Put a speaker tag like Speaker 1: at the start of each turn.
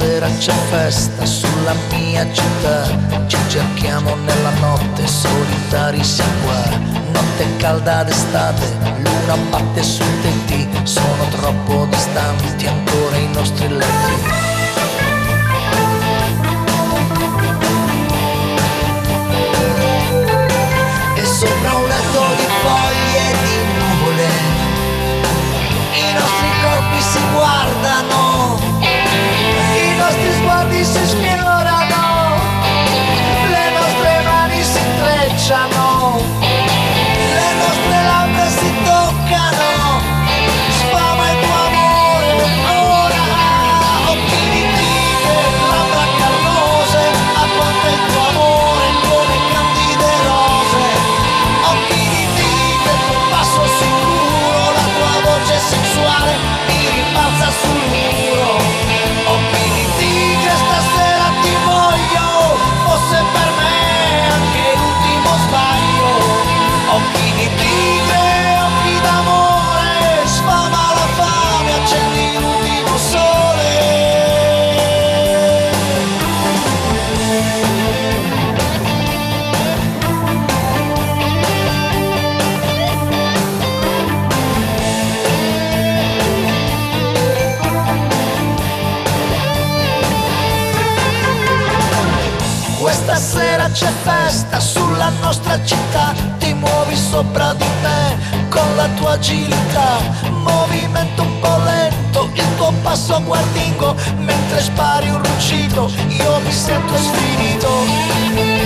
Speaker 1: sera c'è festa sulla mia città, ci cerchiamo nella notte, solitari si qua. Notte calda d'estate, luna batte sui tetti, sono troppo distanti ancora i nostri letti. Sopra un letto di foglie e di nuvole i nostri corpi si guardano, i nostri sguardi si sfiorano, le nostre mani si intrecciano, le nostre labbra si toccano, sfama il tuo amore ora, occhi di tigre, labbra carnose, a quanto il tuo amore come candide rose. Occhi di tigre, il tuo passo sicuro, la tua voce sensuale mi rimbalza sul muro. Occhi di tigre, stasera ti voglio, fosse per me anche l'ultimo sbaglio. Occhi di tigre, occhi d'amore, sfama la fame, accendi l'ultimo sole. Questa sera c'è festa sulla nostra città, ti muovi sopra di me con la tua agilità, movimento un po' lento, il tuo passo guardingo, mentre spari un ruggito, io mi sento sfinito.